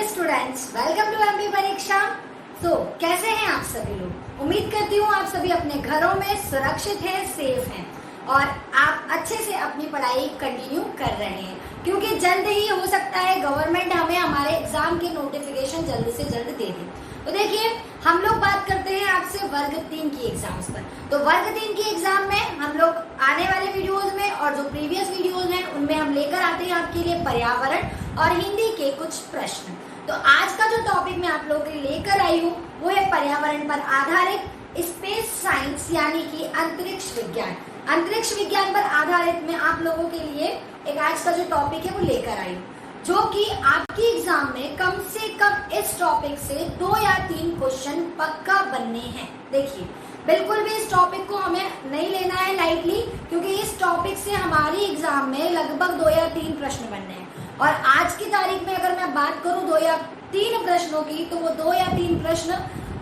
Dear students, welcome to MP Pariksha. कैसे हैं आप सभी लोग? उम्मीद करती हूँ आप सभी अपने घरों में सुरक्षित हैं, सेफ हैं और आप अच्छे से अपनी पढ़ाई कंटिन्यू कर रहे हैं, क्योंकि जल्द ही हो सकता है गवर्नमेंट हमें हमारे एग्जाम के नोटिफिकेशन जल्द से जल्द दे दे। तो देखिए, हम लोग बात करते हैं आपसे वर्ग 3 की एग्जाम्स पर। तो वर्ग 3 की एग्जाम में हम लोग आने वाले वीडियोस में और जो प्रीवियस वीडियोस हैं उनमें हम लेकर आते हैं आपके लिए पर्यावरण और हिंदी के कुछ प्रश्न। तो आज का जो टॉपिक मैं आप लोगों के लिए लेकर आई हूँ वो है पर्यावरण पर आधारित स्पेस साइंस, यानी कि अंतरिक्ष विज्ञान। अंतरिक्ष विज्ञान पर आधारित मैं आप लोगों के लिए एक आज का जो टॉपिक है वो लेकर आई हूँ, जो कि आपकी एग्जाम में कम से कम इस टॉपिक से 2 या 3 क्वेश्चन पक्का बनने हैं। देखिए, बिल्कुल भी इस टॉपिक को हमें नहीं लेना है लाइटली, क्योंकि इस टॉपिक से हमारी एग्जाम में लगभग 2 या 3 प्रश्न बनने हैं। और आज की तारीख में अगर मैं बात करूं 2 या 3 प्रश्नों की, तो वो 2 या 3 प्रश्न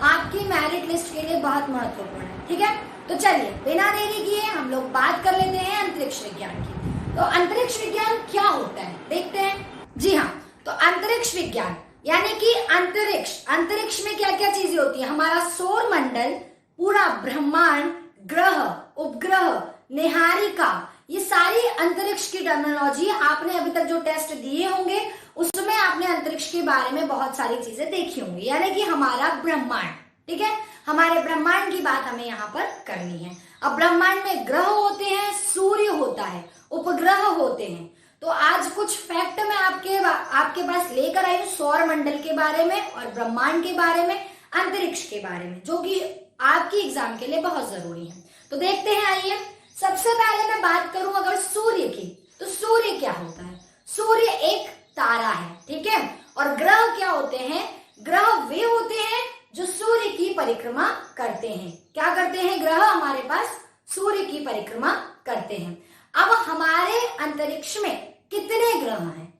आपकी मेरिट लिस्ट के लिए बहुत महत्वपूर्ण है। ठीक है, तो चलिए बिना देरी किए हम लोग बात कर लेते हैं अंतरिक्ष विज्ञान की। तो अंतरिक्ष विज्ञान क्या होता है देखते हैं। जी हाँ, तो अंतरिक्ष विज्ञान यानी कि अंतरिक्ष में क्या क्या चीजें होती है? हमारा सौर मंडल, पूरा ब्रह्मांड, ग्रह, उपग्रह, निहारिका, ये सारी अंतरिक्ष की टर्मिनोलॉजी आपने अभी तक जो टेस्ट दिए होंगे उसमें आपने अंतरिक्ष के बारे में बहुत सारी चीजें देखी होंगी, यानी कि हमारा ब्रह्मांड। ठीक है, हमारे ब्रह्मांड की बात हमें यहाँ पर करनी है। अब ब्रह्मांड में ग्रह होते हैं, सूर्य होता है, उपग्रह होते हैं। तो आज कुछ फैक्ट मैं आपके पास लेकर आई हूँ सौर मंडल के बारे में और ब्रह्मांड के बारे में, अंतरिक्ष के बारे में, जो कि आपकी एग्जाम के लिए बहुत जरूरी है। तो देखते हैं, आइए। सबसे पहले मैं बात करूं अगर सूर्य की, तो सूर्य क्या होता है? सूर्य एक तारा है, ठीक है। और ग्रह क्या होते हैं? ग्रह वे होते हैं जो सूर्य की परिक्रमा करते हैं। क्या करते हैं? ग्रह हमारे पास सूर्य की परिक्रमा करते हैं। अब हमारे अंतरिक्ष में कितने ग्रह हैं?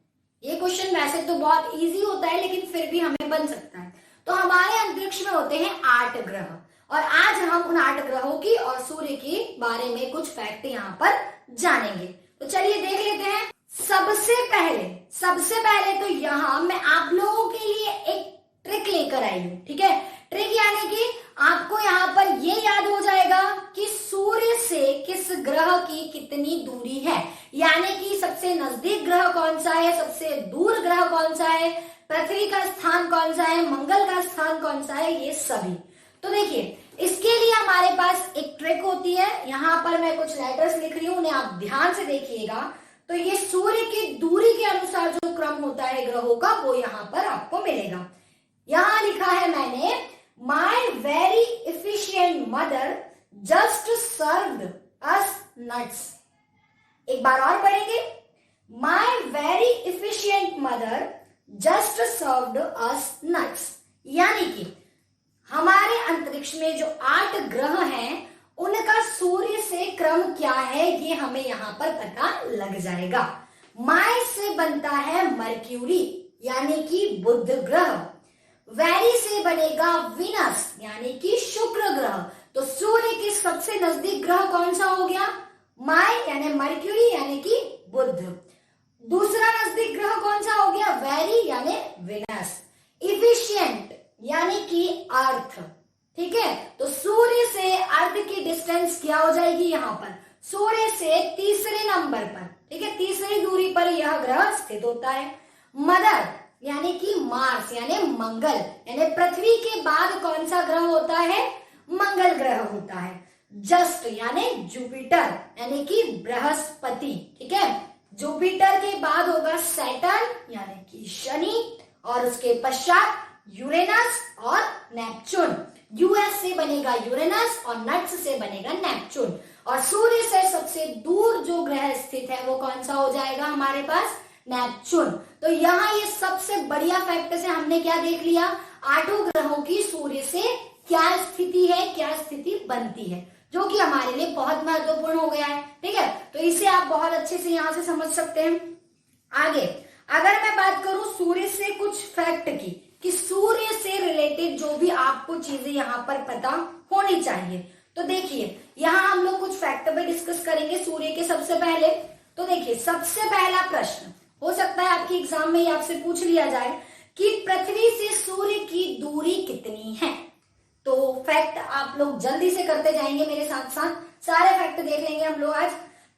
ये क्वेश्चन वैसे तो बहुत इजी होता है, लेकिन फिर भी हमें बन सकता है। तो हमारे अंतरिक्ष में होते हैं 8 ग्रह, और आज हम उन 8 ग्रहों की और सूर्य के बारे में कुछ फैक्ट यहाँ पर जानेंगे। तो चलिए देख लेते हैं। सबसे पहले तो यहाँ मैं आप लोगों के लिए एक ट्रिक लेकर आई हूँ। ठीक है, ट्रिक यानी कि आपको यहाँ पर ये याद हो जाएगा कि सूर्य से किस ग्रह की कितनी दूरी है, यानी कि सबसे नजदीक ग्रह कौन सा है, सबसे दूर ग्रह कौन सा है, पृथ्वी का स्थान कौन सा है, मंगल का स्थान कौन सा है, ये सभी। तो देखिए, इसके लिए हमारे पास एक ट्रिक होती है। यहाँ पर मैं कुछ लेटर्स लिख रही हूँ, उन्हें आप ध्यान से देखिएगा। तो ये सूर्य की दूरी के अनुसार जो क्रम होता है ग्रहों का, वो यहाँ पर आपको मिलेगा। यहाँ लिखा है मैंने, my very efficient mother just served us nuts. एक बार और पढ़ेंगे, my very efficient mother just served us nuts. यानी कि हमारे अंतरिक्ष में जो 8 ग्रह हैं उनका सूर्य से क्रम क्या है, ये हमें यहाँ पर पता लग जाएगा। माई से बनता है मर्क्यूरी, यानी कि बुध ग्रह। वेरी से बनेगा विनस, यानी कि शुक्र ग्रह। तो सूर्य के सबसे नजदीक ग्रह कौन सा हो गया? माई यानी मर्क्यूरी, यानी कि बुध। दूसरा नजदीक ग्रह कौन सा हो गया? वेरी यानी विनस। इफिशिएंट यानी कि अर्थ। ठीक है, तो सूर्य से अर्थ की डिस्टेंस क्या हो जाएगी? यहाँ पर सूर्य से तीसरे नंबर पर, ठीक है, तीसरी दूरी पर यह ग्रह स्थित होता है। मदर यानी कि मार्स, यानी मंगल, यानी पृथ्वी के बाद कौन सा ग्रह होता है? मंगल ग्रह होता है। जस्ट यानी जुपिटर, यानी कि बृहस्पति। ठीक है, जुपिटर के बाद होगा सैटर्न यानी कि शनि, और उसके पश्चात यूरेनस और नेपच्यून। यूएस से बनेगा यूरेनस और नट्स से बनेगा नेपच्यून। और सूर्य से सबसे दूर जो ग्रह स्थित है वो कौन सा हो जाएगा हमारे पास? नेपच्यून। तो यहाँ ये सबसे बढ़िया फैक्ट से हमने क्या देख लिया? 8 ग्रहों की सूर्य से क्या स्थिति है, क्या स्थिति बनती है, जो कि हमारे लिए बहुत महत्वपूर्ण हो गया है। ठीक है, तो इसे आप बहुत अच्छे से यहाँ से समझ सकते हैं। आगे अगर मैं बात करूं सूर्य से कुछ फैक्ट की, कि सूर्य से रिलेटेड जो भी आपको चीजें यहाँ पर पता होनी चाहिए, तो देखिए यहाँ हम लोग कुछ फैक्ट पे डिस्कस करेंगे सूर्य के। सबसे पहले तो देखिए, सबसे पहला प्रश्न हो सकता है आपकी एग्जाम में ही आपसे पूछ लिया जाए कि पृथ्वी से सूर्य की दूरी कितनी है। तो फैक्ट आप लोग जल्दी से करते जाएंगे मेरे साथ साथ, सारे फैक्ट देख लेंगे हम लोग आज।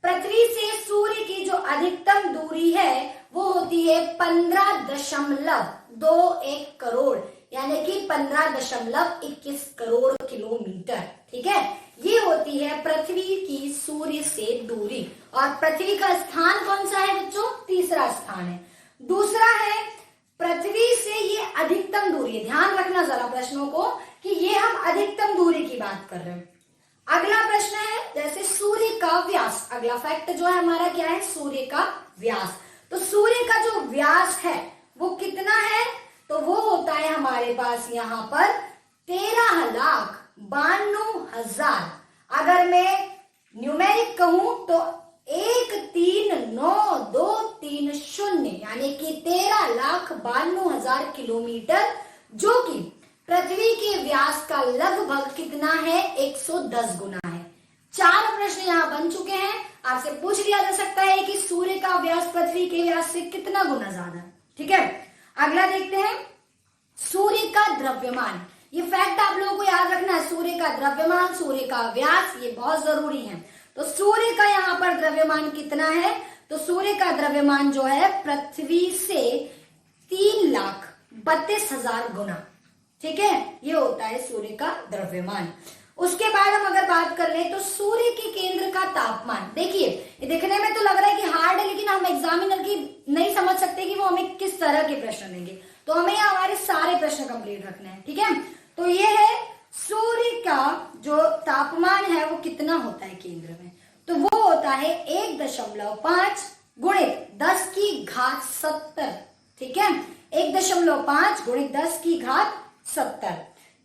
पृथ्वी से सूर्य की जो अधिकतम दूरी है वो होती है 15.21 करोड़, यानी कि 15.21 करोड़ किलोमीटर। ठीक है, ये होती है पृथ्वी की सूर्य से दूरी। और पृथ्वी का स्थान कौन सा है बच्चों? तीसरा स्थान है। दूसरा है पृथ्वी से ये अधिकतम दूरी है। ध्यान रखना जरा प्रश्नों को कि ये हम अधिकतम दूरी की बात कर रहे हैं। अगला प्रश्न है जैसे सूर्य का व्यास। अगला फैक्ट जो है हमारा क्या है? सूर्य का व्यास। तो सूर्य का जो व्यास है वो कितना है? तो वो होता है हमारे पास यहाँ पर 13,92,000। अगर मैं न्यूमेरिक कहूं तो 139230, यानी कि 13,92,000 किलोमीटर, जो कि पृथ्वी के व्यास का लगभग कितना है? 110 गुना है। 4 प्रश्न यहाँ बन चुके हैं। आपसे पूछ लिया जा सकता है कि सूर्य का व्यास पृथ्वी के व्यास से कितना गुना ज्यादा है। ठीक है, अगला देखते हैं सूर्य का द्रव्यमान। ये फैक्ट आप लोगों को याद रखना है। सूर्य का द्रव्यमान, सूर्य का व्यास, ये बहुत जरूरी है। तो सूर्य का यहाँ पर द्रव्यमान कितना है? तो सूर्य का द्रव्यमान जो है पृथ्वी से 3,32,000 गुना। ठीक है, ये होता है सूर्य का द्रव्यमान। उसके बाद हम अगर बात कर लें तो सूर्य के केंद्र का तापमान। देखिए, ये देखने में तो लग रहा है कि हार्ड है, लेकिन हम एग्जामिनर की नहीं समझ सकते कि वो हमें किस तरह के प्रश्न देंगे। तो हमें हमारे सारे प्रश्न कंप्लीट रखने हैं। ठीक है, तो ये है सूर्य का जो तापमान है वो कितना होता है केंद्र में। तो वो होता है 1.5 गुणित 10 की घात 70। ठीक है, 1.5 गुणित 10 की घात 70।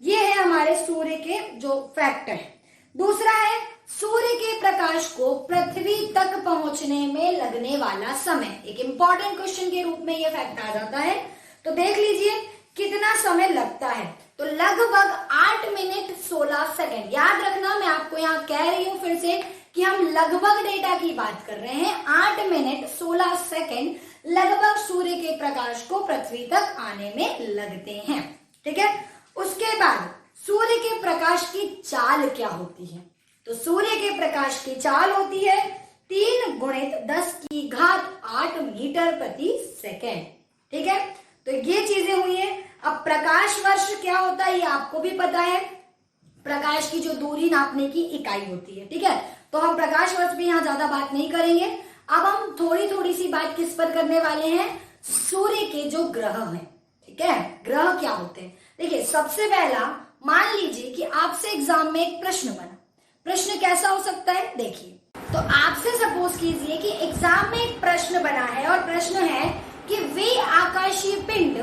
ये है हमारे सूर्य के जो फैक्ट है। दूसरा है सूर्य के प्रकाश को पृथ्वी तक पहुंचने में लगने वाला समय। एक इंपॉर्टेंट क्वेश्चन के रूप में ये फैक्ट आ जाता है। तो देख लीजिए कितना समय लगता है। तो लगभग 8 मिनट 16 सेकंड। याद रखना, मैं आपको यहाँ कह रही हूं फिर से कि हम लगभग डेटा की बात कर रहे हैं। 8 मिनट 16 सेकंड लगभग सूर्य के प्रकाश को पृथ्वी तक आने में लगते हैं। ठीक है, उसके बाद सूर्य के प्रकाश की चाल क्या होती है? तो सूर्य के प्रकाश की चाल होती है 3 गुणित 10 की घात 8 मीटर प्रति सेकेंड। ठीक है, तो ये चीजें हुई है। अब प्रकाश वर्ष क्या होता है ये आपको भी पता है। प्रकाश की जो दूरी नापने की इकाई होती है। ठीक है, तो हम प्रकाश वर्ष पे यहाँ ज्यादा बात नहीं करेंगे। अब हम थोड़ी सी बात किस पर करने वाले हैं? सूर्य के जो ग्रह हैं। ठीक है, ग्रह क्या होते हैं? देखिए, सबसे पहला मान लीजिए कि आपसे एग्जाम में एक प्रश्न बना। प्रश्न कैसा हो सकता है? देखिए, तो आपसे सपोज कीजिए कि एग्जाम में एक प्रश्न बना है और प्रश्न है कि वे आकाशीय पिंड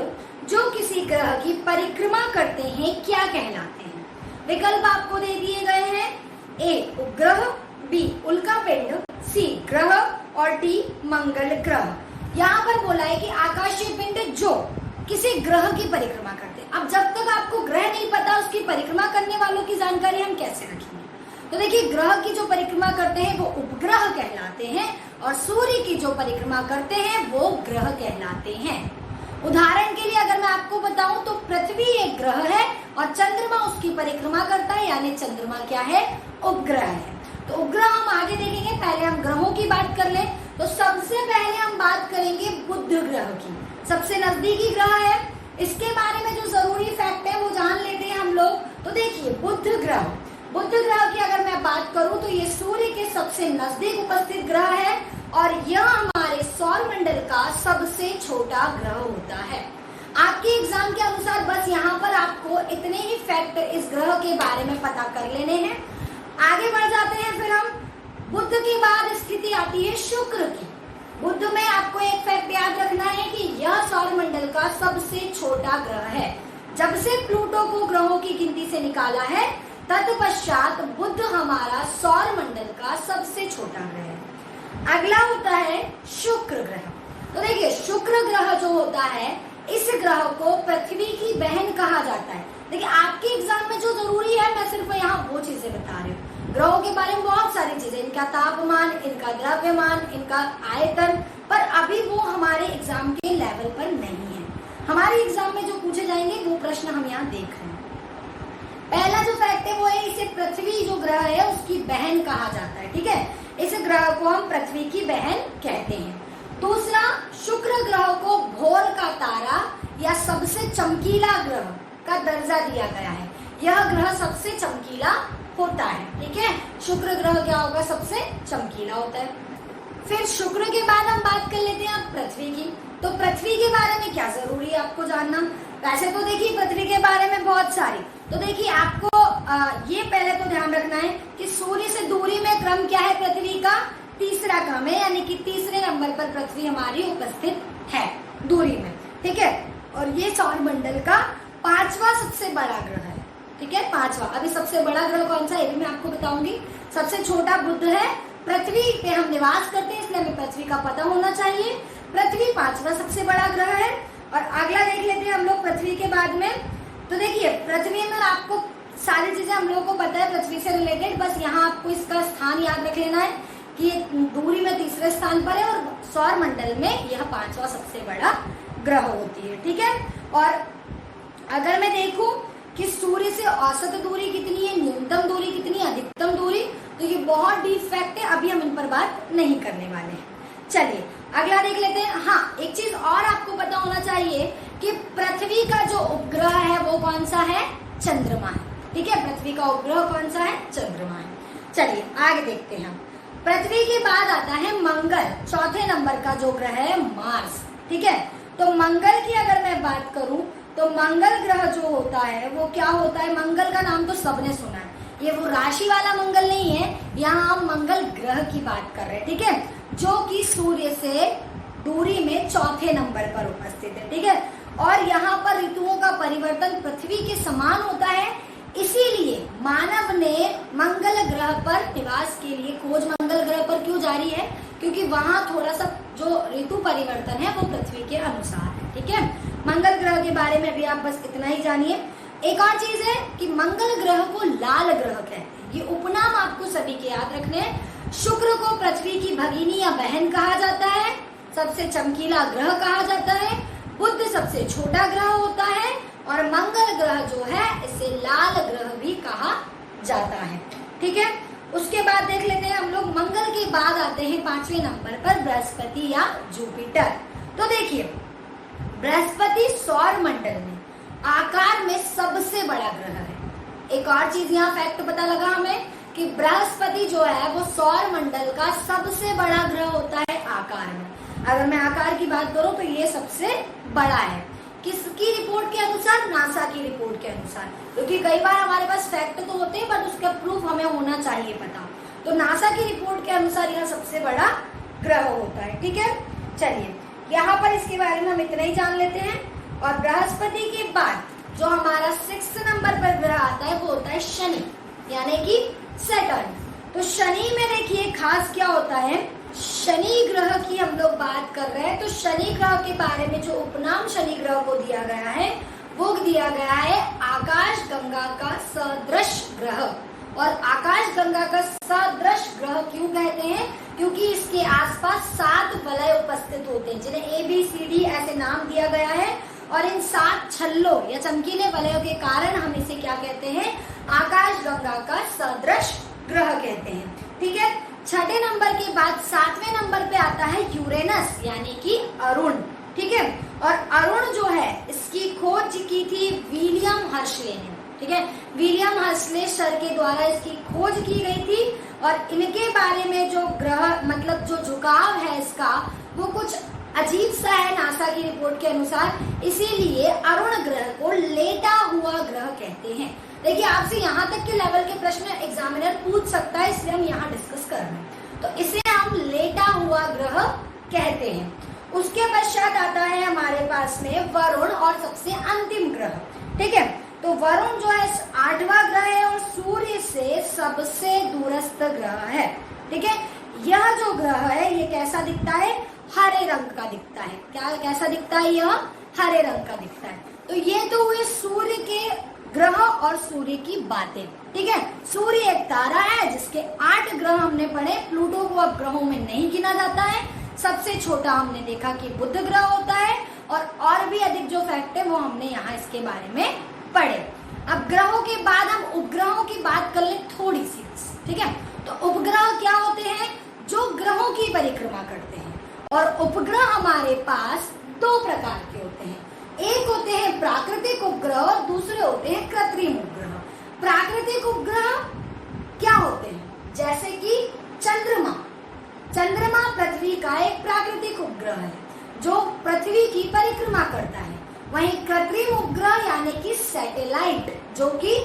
जो किसी ग्रह की परिक्रमा करते हैं क्या कहलाते हैं। विकल्प आपको दे दिए गए हैं। ए उपग्रह, बी उल्का पिंड, सी ग्रह और डी मंगल ग्रह। यहाँ पर बोला है कि आकाशीय पिंड जो किसी ग्रह की परिक्रमा करते हैं। अब जब तक आपको ग्रह नहीं पता, उसकी परिक्रमा करने वालों की जानकारी हम कैसे रखेंगे? तो देखिए, ग्रह की जो परिक्रमा करते हैं वो उपग्रह कहलाते हैं और सूर्य की जो परिक्रमा करते हैं वो ग्रह कहलाते हैं। उदाहरण के लिए अगर मैं आपको बताऊं तो पृथ्वी एक ग्रह है और चंद्रमा उसकी परिक्रमा करता है, यानी चंद्रमा क्या है? उपग्रह है। तो उपग्रह हम आगे देखेंगे, पहले हम ग्रहों की बात कर ले। तो सबसे पहले हम बात करेंगे बुध ग्रह की। सबसे नजदीकी ग्रह है। इसके बारे में जो जरूरी फैक्ट है वो जान लेते हैं हम लोग। तो देखिए, बुध ग्रह की अगर मैं बात करूं तो ये सूर्य के सबसे नजदीक उपस्थित ग्रह है और यह हमारे सौर मंडल का सबसे छोटा ग्रह होता है। आपके एग्जाम के अनुसार बस यहाँ पर आपको इतने ही फैक्ट इस ग्रह के बारे में पता कर लेने हैं। आगे बढ़ जाते हैं फिर हम। बुध के बाद स्थिति आती है शुक्र की। बुध में आपको एक फैक्ट याद रखना है कि यह सौर मंडल का सबसे छोटा ग्रह है। जब से प्लूटो को ग्रहों की गिनती से निकाला है तत्पश्चात बुध हमारा सौर मंडल का सबसे छोटा ग्रह है। अगला होता है शुक्र ग्रह। तो देखिए, शुक्र ग्रह जो होता है, इस ग्रह को पृथ्वी की बहन कहा जाता है। देखिए, आपके एग्जाम में जो जरूरी है मैं सिर्फ यहाँ वो चीजें बता रही हूँ। ग्रहों के बारे में बहुत सारी चीजें, इनका तापमान, इनका द्रव्यमान, इनका आयतन, पर अभी वो हमारे एग्जाम के लेवल पर नहीं है। हमारे एग्जाम में जो पूछे जाएंगे वो प्रश्न हम यहाँ देख रहे हैं। पहला जो फैक्ट है वो है इसे पृथ्वी जो ग्रह है उसकी बहन कहा जाता है, ठीक है। इस ग्रह को हम पृथ्वी की बहन कहते हैं। दूसरा, शुक्र ग्रह को भोर का तारा या सबसे चमकीला ग्रह का दर्जा दिया गया है। यह ग्रह सबसे चमकीला होता है, ठीक है। शुक्र ग्रह क्या होगा, सबसे चमकीला होता है। फिर शुक्र के बाद हम बात कर लेते हैं पृथ्वी की। तो पृथ्वी के बारे में क्या जरूरी है आपको जानना। वैसे तो देखिए पृथ्वी के बारे में बहुत सारी, तो देखिए आपको ये पहले तो ध्यान रखना है कि सूर्य से दूरी में क्रम क्या है, पृथ्वी का तीसरा क्रम है, यानी कि तीसरे नंबर पर पृथ्वी हमारी उपस्थित है दूरी में, ठीक है। और ये सौरमंडल का 5वां सबसे बड़ा ग्रह है, ठीक है, 5वां। अभी सबसे बड़ा ग्रह कौन सा है ये भी मैं आपको बताऊंगी। सबसे छोटा बुध है। पृथ्वी पे हम निवास करते हैं इसलिए हमें पृथ्वी का पता होना चाहिए। पृथ्वी 5वां सबसे बड़ा ग्रह है। और अगला देख लेते हैं हम लोग पृथ्वी के बाद में। तो देखिए पृथ्वी में आपको सारी चीजें हम लोगों को पता है पृथ्वी से रिलेटेड, बस यहाँ आपको इसका स्थान याद रख लेना है कि दूरी में तीसरे स्थान पर है और सौर मंडल में यह 5वां सबसे बड़ा ग्रह होती है, ठीक है। और अगर मैं देखूं कि सूर्य से औसत दूरी कितनी है, न्यूनतम दूरी कितनी है, अधिकतम दूरी, तो ये बहुत डीप फैक्ट है, अभी हम इन पर बात नहीं करने वाले हैं। चलिए अगला देख लेते हैं। हाँ, एक चीज और आपको पता होना चाहिए कि पृथ्वी का जो उपग्रह है वो कौन सा है, चंद्रमा है, ठीक है। पृथ्वी का उपग्रह कौन सा है, चंद्रमा है। चलिए आगे देखते हैं। पृथ्वी के बाद आता है मंगल, चौथे नंबर का जो ग्रह है मार्स, ठीक है। तो मंगल की अगर मैं बात करूं तो मंगल ग्रह जो होता है वो क्या होता है, मंगल का नाम तो सबने सुना है, ये वो राशि वाला मंगल नहीं है, यहाँ हम मंगल ग्रह की बात कर रहे हैं, ठीक है, जो कि सूर्य से दूरी में चौथे नंबर पर उपस्थित है, ठीक है। और यहाँ पर ऋतुओं का परिवर्तन पृथ्वी के समान होता है, इसीलिए मानव ने मंगल ग्रह पर निवास के लिए खोज मंगल ग्रह पर क्यों जारी है, क्योंकि वहां थोड़ा सा जो ऋतु परिवर्तन है वो पृथ्वी के अनुसार है, ठीक है। मंगल ग्रह के बारे में भी आप बस इतना ही जानिए। एक और चीज है कि मंगल ग्रह को लाल ग्रह कहते हैं, ये उपनाम आपको सभी के याद रखने हैं। शुक्र को पृथ्वी की भगिनी या बहन कहा जाता है, सबसे चमकीला ग्रह कहा जाता है। बुध सबसे छोटा ग्रह होता है और मंगल ग्रह जो है इसे लाल ग्रह भी कहा जाता है, ठीक है। उसके बाद देख लेते हैं हम लोग, मंगल के बाद आते हैं 5वें नंबर पर बृहस्पति या जुपिटर। तो देखिए बृहस्पति सौर मंडल में आकार में सबसे बड़ा ग्रह है। एक और चीज यहाँ फैक्ट पता लगा हमें कि बृहस्पति जो है वो सौर मंडल का सबसे बड़ा ग्रह होता है आकार में। अगर मैं आकार की बात करूं तो ये सबसे बड़ा है। किसकी रिपोर्ट के अनुसार, नासा की रिपोर्ट के अनुसार, क्योंकि कई बार हमारे पास फैक्ट तो होते हैं बट उसका प्रूफ हमें होना चाहिए पता। तो नासा की रिपोर्ट के अनुसार यह सबसे बड़ा ग्रह होता है, ठीक है। चलिए यहाँ पर इसके बारे में हम इतना ही जान लेते हैं। और बृहस्पति के बाद जो हमारा 6 नंबर पर ग्रह आता है वो होता है शनि, यानी कि सैटर्न। तो शनि में देखिए खास क्या होता है, शनि ग्रह की हम लोग बात कर रहे हैं। तो शनि ग्रह के बारे में जो उपनाम शनि ग्रह को दिया गया है वो दिया गया है आकाश गंगा का सदृश ग्रह। और आकाश गंगा का सदृश ग्रह क्यों कहते हैं, क्योंकि इसके आसपास 7 वलय उपस्थित होते हैं जिन्हें ABCD ऐसे नाम दिया गया है। और इन 7 छल्लों या चमकीले वलयों के कारण हम इसे क्या कहते हैं, आकाश गंगा का सदृश ग्रह कहते हैं, ठीक है। 6ठे नंबर के बाद 7वें नंबर पे आता है यूरेनस, यानी कि अरुण, ठीक है। और अरुण जो है इसकी खोज की थी विलियम हर्शले ने, ठीक है। विलियम हर्शले सर के द्वारा इसकी खोज की गई थी। और इनके बारे में जो ग्रह मतलब जो झुकाव है इसका वो कुछ अजीब सा है नासा की रिपोर्ट के अनुसार, इसीलिए अरुण ग्रह को लेटा हुआ ग्रह कहते हैं। देखिए आपसे यहाँ तक के लेवल के प्रश्न एग्जामिनर पूछ सकता है, इसलिए हम यहाँ डिस्कस कर रहे हैं। तो इसे हम लेटा हुआ ग्रह कहते हैं। उसके पश्चात आता है हमारे पास में वरुण और सबसे अंतिम ग्रह, ठीक है। तो वरुण जो है 8वां ग्रह है और सूर्य से सबसे दूरस्थ ग्रह है, ठीक है। यह जो ग्रह है ये कैसा दिखता है, हरे रंग का दिखता है। क्या कैसा दिखता है, यह हरे रंग का दिखता है। तो ये तो हुए सूर्य के ग्रह और सूर्य की बातें, ठीक है। सूर्य एक तारा है जिसके 8 ग्रह हमने पढ़े। प्लूटो को अब ग्रहों में नहीं गिना जाता है। सबसे छोटा हमने देखा कि बुध ग्रह होता है और भी अधिक जो फैक्ट है वो हमने यहाँ इसके बारे में पढ़े। अब ग्रहों के बाद हम उपग्रहों की बात कर ले थोड़ी सी, ठीक है। तो उपग्रह क्या होते हैं? जो ग्रहों की परिक्रमा करते हैं। और उपग्रह हमारे पास दो प्रकार के होते हैं। एक होते हैं प्राकृतिक उपग्रह और दूसरे होते हैं कृत्रिम उपग्रह। प्राकृतिक उपग्रह क्या होते हैं? जैसे कि चंद्रमा। चंद्रमा पृथ्वी का एक प्राकृतिक उपग्रह है जो पृथ्वी की परिक्रमा करता है। वहीं कृत्रिम उपग्रह यानी कि सैटेलाइट, जो कि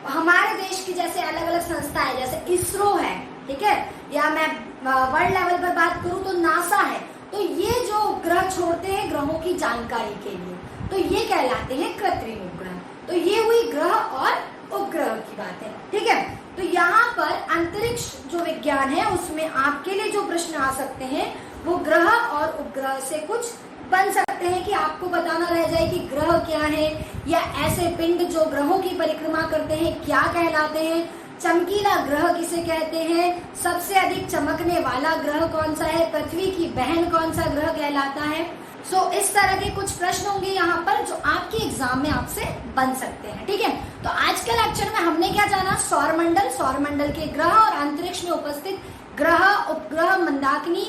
हमारे देश की जैसे अलग अलग संस्था है, जैसे इसरो है, ठीक है, या मैं वर्ल्ड लेवल पर बात करूं तो नासा है, तो ये जो उपग्रह छोड़ते हैं ग्रहों की जानकारी के लिए, तो ये कहलाते हैं कृत्रिम उपग्रह। तो ये हुई ग्रह और उपग्रह की बात है, ठीक है। तो यहाँ पर अंतरिक्ष जो विज्ञान है उसमें आपके लिए जो प्रश्न आ सकते हैं वो ग्रह और उपग्रह से कुछ बन सकते हैं कि आपको बताना रह जाए कि ग्रह क्या है, या ऐसे पिंड जो ग्रहों की परिक्रमा करते हैं क्या कहलाते हैं, चमकीला ग्रह किसे कहते हैं, सबसे अधिक चमकने वाला ग्रह कौन सा है, पृथ्वी की बहन कौन सा ग्रह कहलाता है। सो इस तरह के कुछ प्रश्न होंगे यहाँ पर जो आपके एग्जाम में आपसे बन सकते हैं, ठीक है। तो आज के लेक्चर में हमने क्या जाना? सौरमंडल, सौरमंडल के ग्रह और अंतरिक्ष में उपस्थित ग्रह, उपग्रह, मंदाकिनी,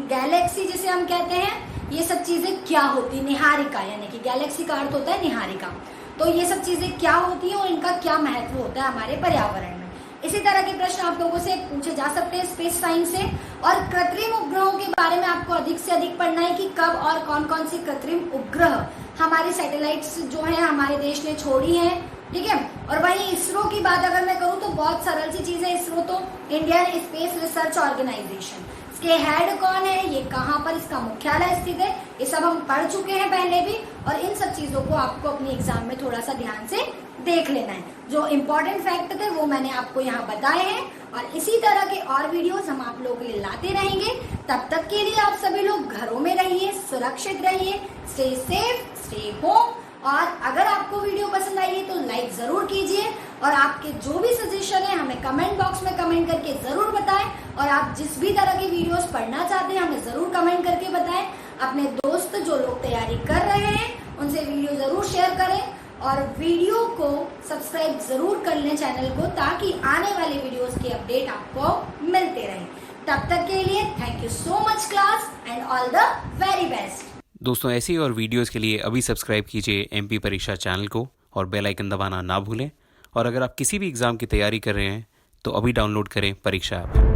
गैलेक्सी जिसे हम कहते हैं, ये सब चीजें क्या होती, निहारिका, यानी कि गैलेक्सी का अर्थ होता है निहारिका। तो ये सब चीजें क्या होती हैं और इनका क्या महत्व होता है हमारे पर्यावरण में। इसी तरह के प्रश्न आप लोगों से पूछे जा सकते हैं स्पेस साइंस से। और कृत्रिम उपग्रहों के बारे में आपको अधिक से अधिक पढ़ना है कि कब और कौन कौन सी कृत्रिम उपग्रह हमारी सैटेलाइट्स जो है हमारे देश ने छोड़ी है, ठीक है। और वहीं इसरो की बात अगर मैं करूँ तो बहुत सरल सी चीज है। इसरो तो इंडियन स्पेस रिसर्च ऑर्गेनाइजेशन, इसके हेड कौन है, ये कहाँ पर इसका मुख्यालय स्थित है, ये सब हम पढ़ चुके हैं पहले भी। और इन सब चीजों को आपको अपने एग्जाम में थोड़ा सा ध्यान से देख लेना है। जो इम्पोर्टेंट फैक्ट थे वो मैंने आपको यहाँ बताए हैं और इसी तरह के और वीडियोस हम आप लोगों के लिए लाते रहेंगे। तब तक के लिए आप सभी लोग घरों में रहिए, सुरक्षित रहिए, स्टे सेफ, स्टे होम। और अगर आपको वीडियो पसंद आई है तो लाइक जरूर कीजिए और आपके जो भी सजेशन है हमें कमेंट बॉक्स में कमेंट करके जरूर बताएं। और आप जिस भी तरह की वीडियोस पढ़ना चाहते हैं हमें जरूर कमेंट करके बताएं। अपने दोस्त जो लोग तैयारी कर रहे हैं उनसे वीडियो जरूर शेयर करें और वीडियो को सब्सक्राइब जरूर कर लें चैनल को, ताकि आने वाले वीडियोस के अपडेट आपको मिलते रहें। तब तक के लिए thank you so much class and all the very best. दोस्तों ऐसी और वीडियोस के लिए अभी सब्सक्राइब कीजिए एमपी परीक्षा चैनल को और बेल आइकन दबाना ना भूलें। और अगर आप किसी भी एग्ज़ाम की तैयारी कर रहे हैं तो अभी डाउनलोड करें परीक्षा ऐप।